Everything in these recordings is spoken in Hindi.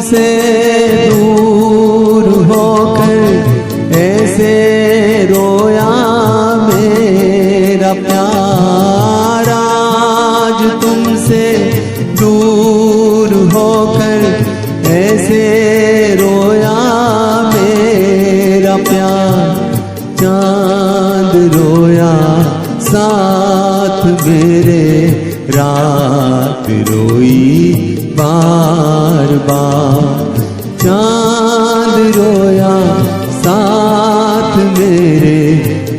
तुमसे दूर होकर ऐसे रोया मेरा प्यार। आज तुमसे दूर होकर ऐसे रोया मेरा प्यार। चांद रोया साथ मेरे, रात रोई बार बार। चांद रोया साथ मेरे,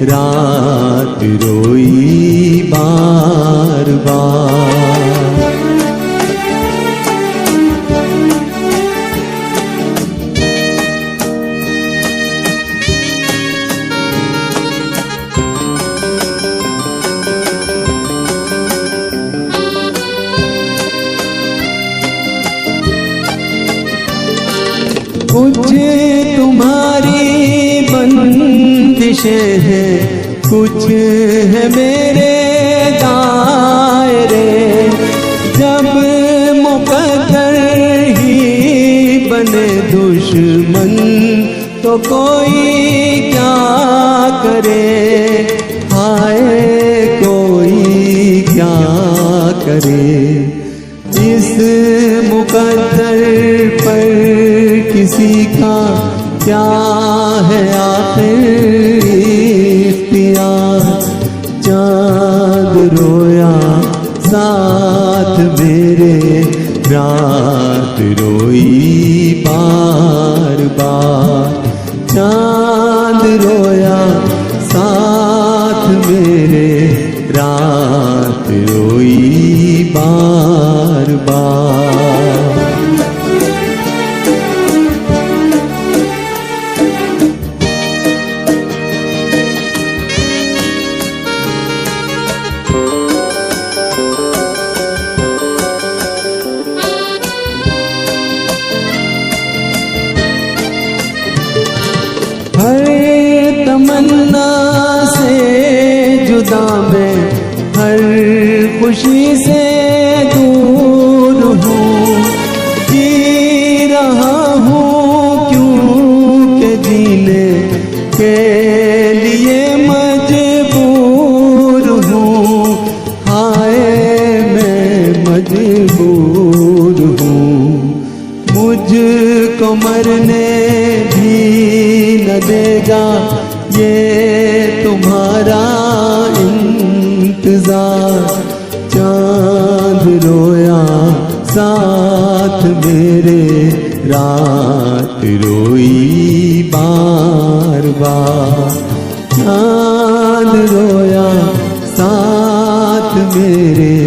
रात रोई बार बार। कुछ तुम्हारी बंदिशें हैं, कुछ है मेरे दायरे। जब मुकद्दर ही बने दुश्मन तो कोई क्या करे। हाय कोई क्या करे। इस मुकद्दर पर किसी का क्या है आखिर इख्तियार। चांद रोया साथ मेरे, रात रोई बार बार। चांद रोया साथ मेरे, रात रोई बार बार। हर तमन्ना से जुदा मैं, हर खुशी से दूर हूँ। जी रहा हूँ क्योंकि जीने के लिए मजबूर हूँ। हाय मैं मजबूर हूँ। मुझको मरने भी न देगा ये तुम्हारा इंतजार। चांद रोया साथ मेरे, रात रोई बार बार। चांद रोया साथ मेरे,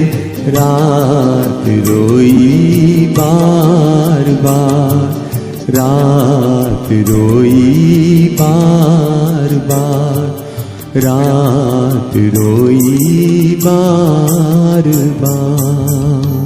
रात रोई बार बार। रात रोई बार बार। रात रोई बार बार।